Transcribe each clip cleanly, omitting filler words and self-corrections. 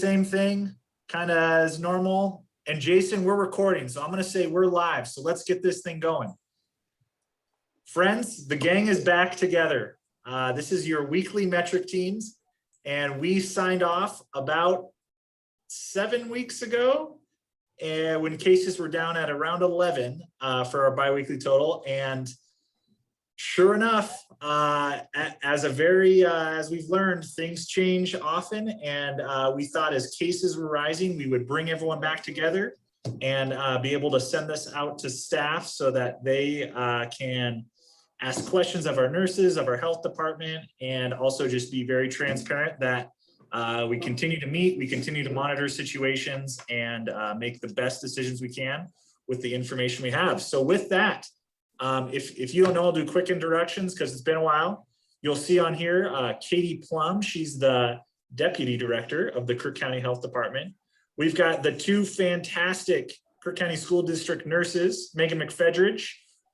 same thing, kind of as normal. And Jason, we're recording, so I'm going to say we're live. So let's get this thing going. Friends, the gang is back together. This is your weekly metric teams, and we signed off about 7 weeks ago, and when cases were down at around 11 for our biweekly total. And sure enough, as we've learned, things change often, and we thought as cases were rising, we would bring everyone back together and be able to send this out to staff so that they can ask questions of our nurses, of our health department, and also just be very transparent that we continue to meet, we continue to monitor situations, and make the best decisions we can with the information we have. So with that, if you don't know, I'll do quick introductions because it's been a while. You'll see on here, Katie Plum, she's the Deputy Director of the Kirk County Health Department. We've got the two fantastic Kirk County School District nurses, Megan McFedridge,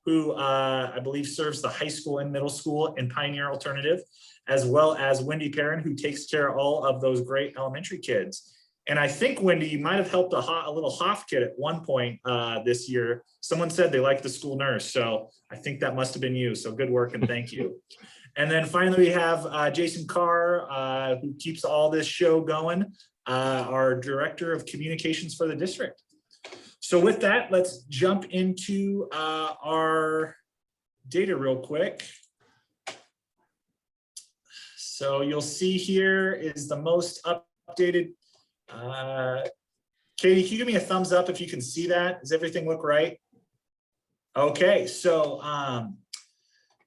who I believe serves the high school and middle school in Pioneer Alternative, as well as Wendy Perrin, who takes care of all of those great elementary kids. And I think, Wendy, you might have helped a little Hoff kid at one point this year. Someone said they liked the school nurse, so I think that must have been you. So good work and thank you. And then finally, we have Jason Carr, who keeps all this show going, our Director of Communications for the district. So with that, let's jump into our data real quick. So you'll see here is the most updated. Katie, can you give me a thumbs up if you can see that? Does everything look right? Okay, so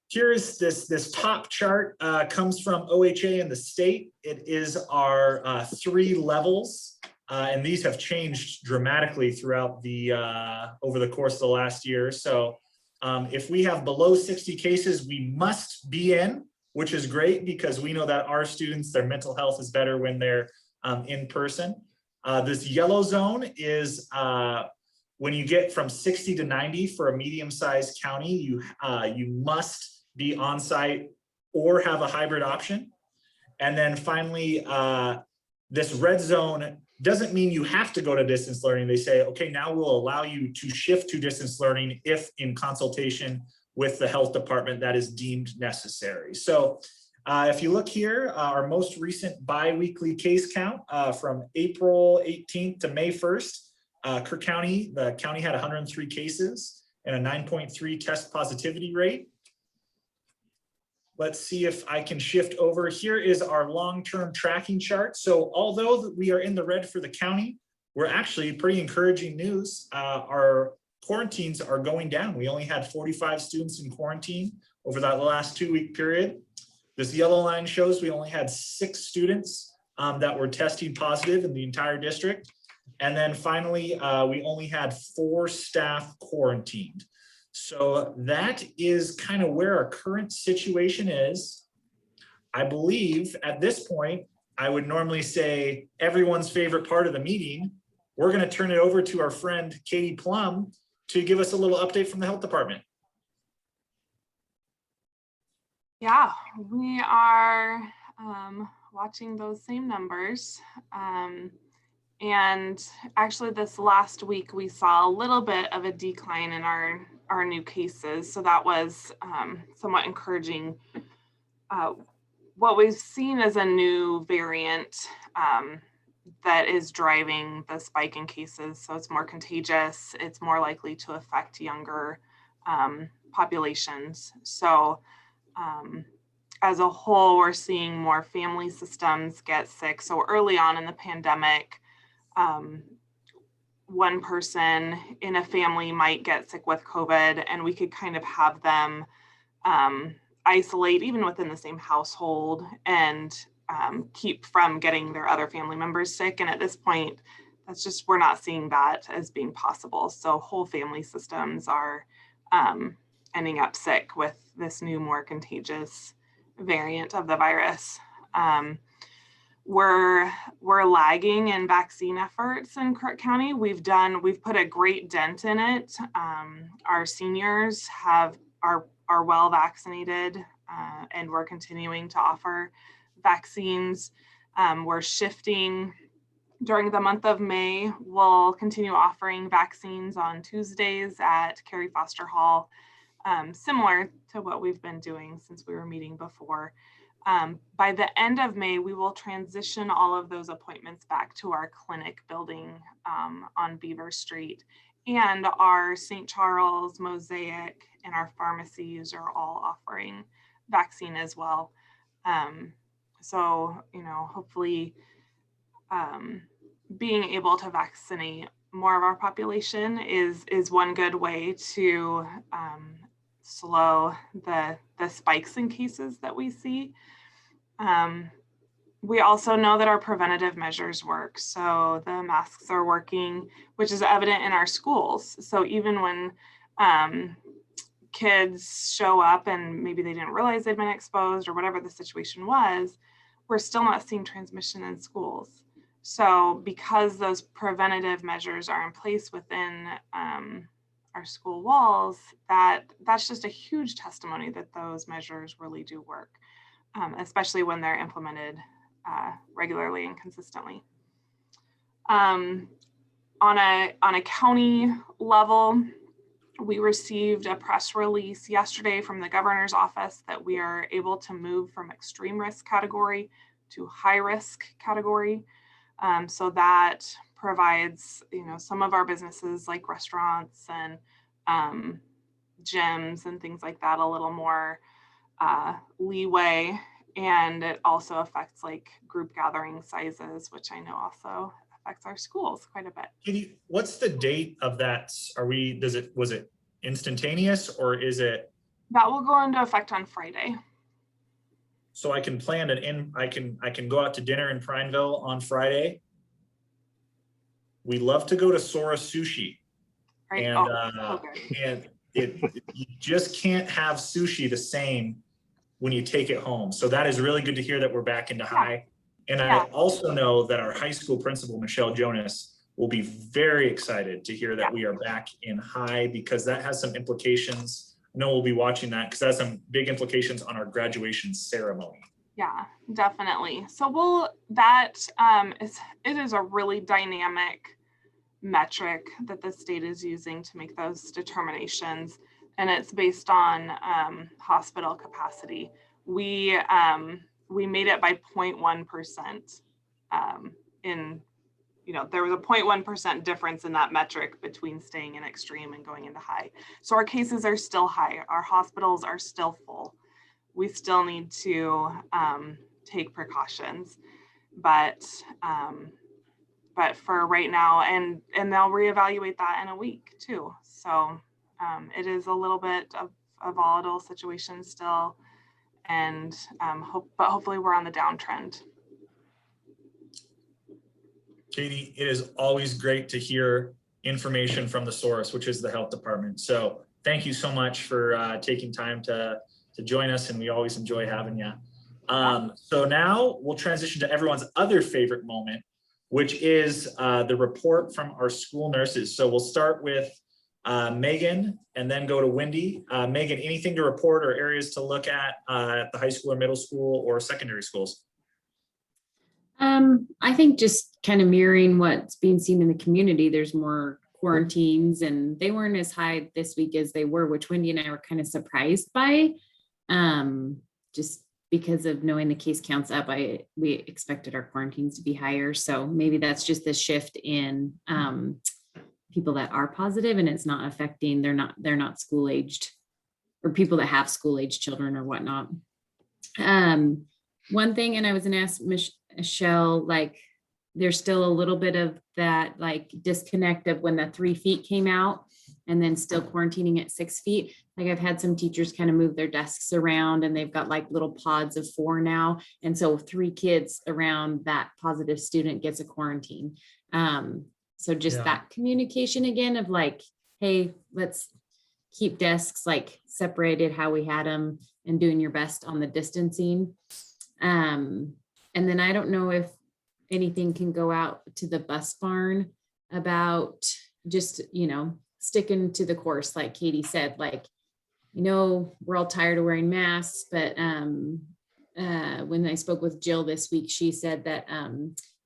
here is this top chart comes from OHA in the state. It is our 3 levels, and these have changed dramatically throughout the over the course of the last year. So if we have below 60 cases, we must be in, which is great because we know that our students, their mental health is better when they're in person. This yellow zone is when you get from 60 to 90 for a medium-sized county, you must be on site or have a hybrid option. And then finally, this red zone doesn't mean you have to go to distance learning. They say, okay, now we'll allow you to shift to distance learning if in consultation with the health department that is deemed necessary. So if you look here, our most recent biweekly case count from April 18th to May 1st, Kirk County, the county had 103 cases and a 9.3 test positivity rate. Let's see if I can shift over. Here is our long-term tracking chart. So although we are in the red for the county, we're actually pretty encouraging news. Our quarantines are going down. We only had 45 students in quarantine over that last 2-week period. This yellow line shows we only had 6 students that were testing positive in the entire district. And then finally, we only had 4 staff quarantined. So that is kind of where our current situation is. I believe at this point, I would normally say everyone's favorite part of the meeting. We're going to turn it over to our friend Katie Plum to give us a little update from the health department. Yeah, we are watching those same numbers. And actually this last week, we saw a little bit of a decline in our new cases. So that was somewhat encouraging. What we've seen is a new variant that is driving the spike in cases. So it's more contagious. It's more likely to affect younger populations. So as a whole, we're seeing more family systems get sick. So early on in the pandemic, one person in a family might get sick with COVID, and we could kind of have them isolate even within the same household and keep from getting their other family members sick. And at this point, that's just, we're not seeing that as being possible. So whole family systems are ending up sick with this new, more contagious variant of the virus. We're lagging in vaccine efforts in Kirk County. We've put a great dent in it. Our seniors are well vaccinated, and we're continuing to offer vaccines. We're shifting During the month of May, we'll continue offering vaccines on Tuesdays at Carrie Foster Hall, similar to what we've been doing since we were meeting before. By the end of May, we will transition all of those appointments back to our clinic building on Beaver Street. And our St. Charles, Mosaic, and our pharmacies are all offering vaccine as well. So, hopefully being able to vaccinate more of our population is one good way to slow the spikes in cases that we see. We also know that our preventative measures work. So the masks are working, which is evident in our schools. So even when kids show up and maybe they didn't realize they'd been exposed or whatever the situation was, we're still not seeing transmission in schools. So because those preventative measures are in place within our school walls, that's just a huge testimony that those measures really do work, especially when they're implemented regularly and consistently. On a county level, we received a press release yesterday from the governor's office that we are able to move from extreme risk category to high risk category. So that provides, some of our businesses like restaurants and gyms and things like that a little more leeway. And it also affects like group gathering sizes, which I know also affects our schools quite a bit. Katie, what's the date of that? Was it instantaneous or is it? That will go into effect on Friday. So I can plan I can go out to dinner in Prineville on Friday. We love to go to Sora Sushi. Right. And you just can't have sushi the same when you take it home. So that is really good to hear that we're back into high. And I also know that our high school principal, Michelle Jonas, will be very excited to hear that we are back in high, because that has some implications. I know we'll be watching that because that has some big implications on our graduation ceremony. Yeah, definitely. So it is a really dynamic metric that the state is using to make those determinations. And it's based on hospital capacity. We made it by 0.1% there was a 0.1% difference in that metric between staying in extreme and going into high. So our cases are still high. Our hospitals are still full. We still need to take precautions, but for right now, and they'll reevaluate that in a week too. So it is a little bit of a volatile situation still, and but hopefully we're on the downtrend. Katie, it is always great to hear information from the source, which is the health department. So thank you so much for taking time to join us, and we always enjoy having you. So now we'll transition to everyone's other favorite moment, which is the report from our school nurses. So we'll start with Megan and then go to Wendy. Megan, anything to report or areas to look at the high school or middle school or secondary schools? I think just kind of mirroring what's being seen in the community. There's more quarantines, and they weren't as high this week as they were, which Wendy and I were kind of surprised by, just because of knowing the case counts up. We expected our quarantines to be higher. So maybe that's just the shift in people that are positive, and it's not affecting, they're not school aged, or people that have school aged children or whatnot. One thing, and I was gonna ask Michelle, like, there's still a little bit of that like disconnect of when the 3 feet came out and then still quarantining at 6 feet. Like, I've had some teachers kind of move their desks around, and they've got like little pods of 4 now. And so 3 kids around that positive student gets a quarantine. So just that communication again of like, hey, let's keep desks like separated how we had them, and doing your best on the distancing. And then I don't know if anything can go out to the bus barn about just, sticking to the course. Like Katie said, like, we're all tired of wearing masks, but when I spoke with Jill this week, she said that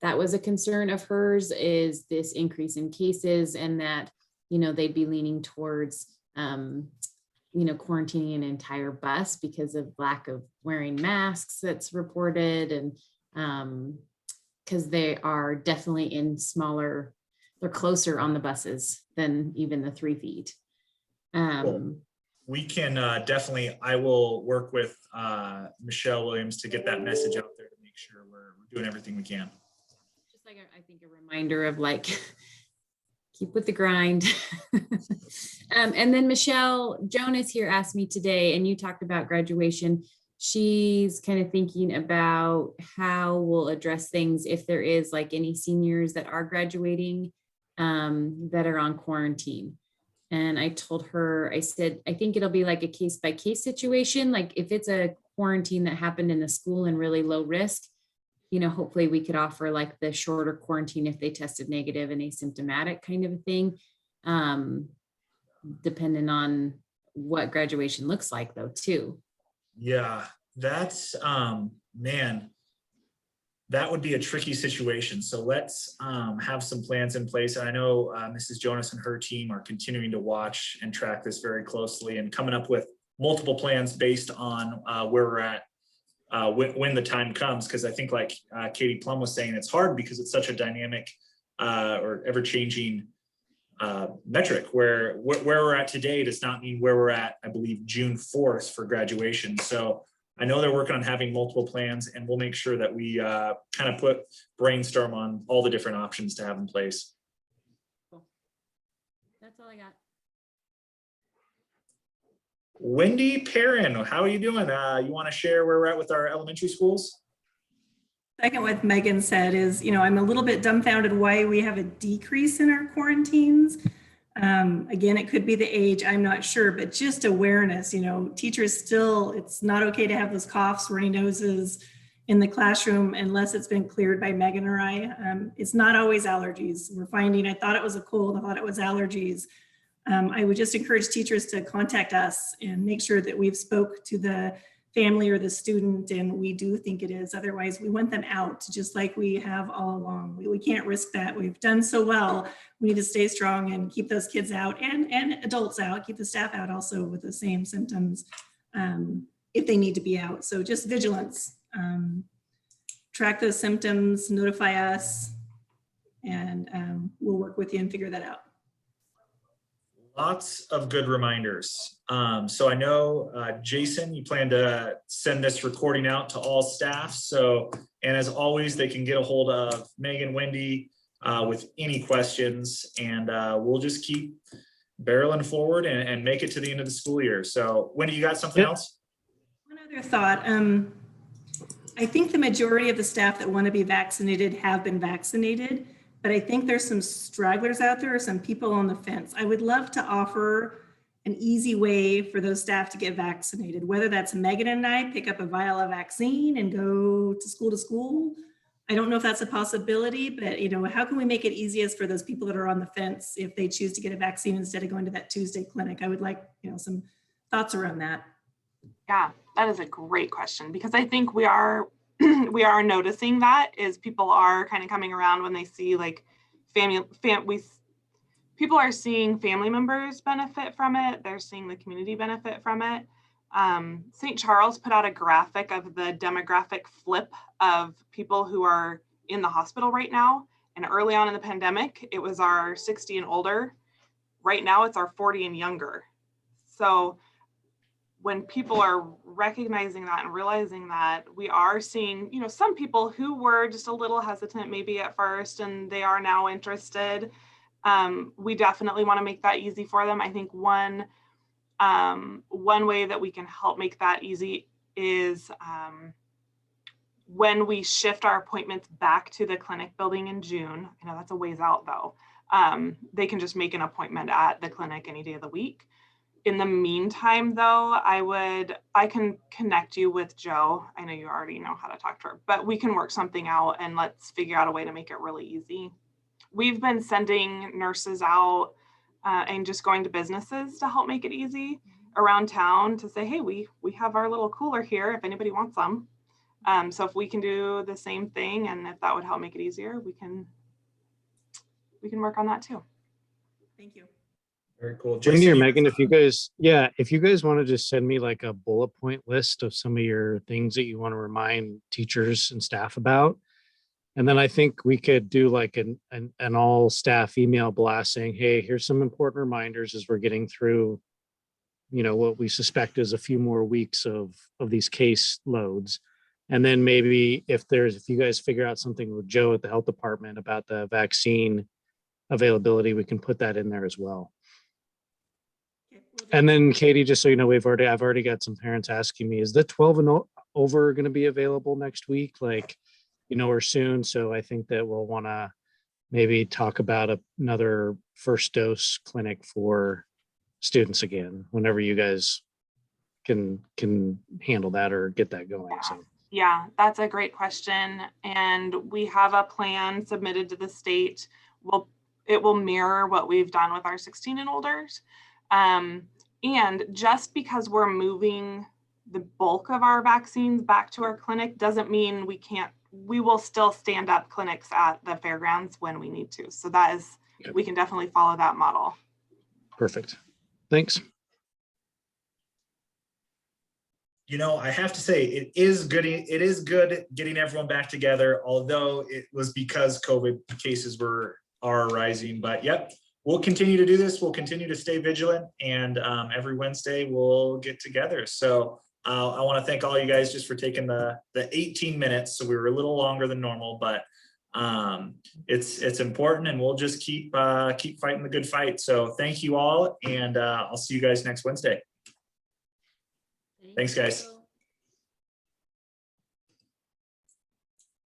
that was a concern of hers, is this increase in cases, and that, they'd be leaning towards, quarantining an entire bus because of lack of wearing masks that's reported. And because they are definitely in smaller, they're closer on the buses than even the 3 feet. Cool. We can definitely, I will work with Michelle Williams to get that message out there to make sure we're doing everything we can. Just like, I think, a reminder of like, keep with the grind. And then Michelle Jonas here asked me today, and you talked about graduation. She's kind of thinking about how we'll address things if there is like any seniors that are graduating that are on quarantine. And I told her, I said, I think it'll be like a case by case situation. Like if it's a quarantine that happened in the school and really low risk, hopefully we could offer like the shorter quarantine if they tested negative and asymptomatic kind of a thing, depending on what graduation looks like though too. Yeah, that's, man, that would be a tricky situation. So let's have some plans in place. And I know Mrs. Jonas and her team are continuing to watch and track this very closely and coming up with multiple plans based on where we're at when the time comes. Because I think like Katie Plum was saying, it's hard because it's such a dynamic or ever-changing metric where we're at today does not mean where we're at, I believe, June 4th for graduation. So I know they're working on having multiple plans, and we'll make sure that we kind of brainstorm on all the different options to have in place. Cool. That's all I got. Wendy Perrin, how are you doing? You want to share where we're at with our elementary schools? Second, what Megan said is, I'm a little bit dumbfounded why we have a decrease in our quarantines. Again, it could be the age, I'm not sure, but just awareness, teachers still, it's not okay to have those coughs, runny noses in the classroom unless it's been cleared by Megan or I. It's not always allergies. We're finding, I thought it was a cold, I thought it was allergies. I would just encourage teachers to contact us and make sure that we've spoke to the family or the student, and we do think it is. Otherwise, we want them out, just like we have all along. We can't risk that. We've done so well. We need to stay strong and keep those kids out and adults out, keep the staff out also with the same symptoms if they need to be out. So just vigilance, track those symptoms, notify us, and we'll work with you and figure that out. Lots of good reminders. So I know, Jason, you plan to send this recording out to all staff. So, and as always, they can get a hold of Megan, Wendy with any questions, and we'll just keep barreling forward and make it to the end of the school year. So Wendy, you got something else? One other thought. I think the majority of the staff that want to be vaccinated have been vaccinated, but I think there's some stragglers out there, or some people on the fence. I would love to offer an easy way for those staff to get vaccinated, whether that's Megan and I pick up a vial of vaccine and go to school. I don't know if that's a possibility, but how can we make it easiest for those people that are on the fence if they choose to get a vaccine instead of going to that Tuesday clinic? I would like, some thoughts around that. Yeah, that is a great question, because I think we are noticing that is people are kind of coming around when they see like people are seeing family members benefit from it. They're seeing the community benefit from it. St. Charles put out a graphic of the demographic flip of people who are in the hospital right now. And early on in the pandemic, it was our 60 and older. Right now, it's our 40 and younger. So when people are recognizing that and realizing that, we are seeing, some people who were just a little hesitant maybe at first, and they are now interested. We definitely want to make that easy for them. I think one way that we can help make that easy is when we shift our appointments back to the clinic building in June. I know that's a ways out though. They can just make an appointment at the clinic any day of the week. In the meantime, though, I can connect you with Jo. I know you already know how to talk to her, but we can work something out and let's figure out a way to make it really easy. We've been sending nurses out and just going to businesses to help make it easy around town to say, hey, we have our little cooler here if anybody wants some. So if we can do the same thing, and if that would help make it easier, we can work on that too. Thank you. Very cool. Wendy Jason, or you- Megan, if you guys want to just send me like a bullet point list of some of your things that you want to remind teachers and staff about. And then I think we could do like an all staff email blast saying, hey, here's some important reminders as we're getting through, what we suspect is a few more weeks of these case loads. And then maybe if you guys figure out something with Joe at the health department about the vaccine availability, we can put that in there as well. Okay, we'll do And that. then Katie, just so you know, I've already got some parents asking me, is the 12 and over going to be available next week? Or soon. So I think that we'll want to maybe talk about another first dose clinic for students again, whenever you guys can handle that or get that going. So Yeah, that's a great question. And we have a plan submitted to the state. It will mirror what we've done with our 16 and olders. And just because we're moving the bulk of our vaccines back to our clinic doesn't mean we will still stand up clinics at the fairgrounds when we need to. So Okay. we can definitely follow that model. perfect. Thanks. I have to say, it is good getting everyone back together, although it was because COVID cases are rising. But yep, we'll continue to do this. We'll continue to stay vigilant, and every Wednesday we'll get together. So I want to thank all you guys just for taking the 18 minutes. So we were a little longer than normal, but it's important, and we'll just keep fighting the good fight. So thank you all, and I'll see you guys next Wednesday. Thanks, guys.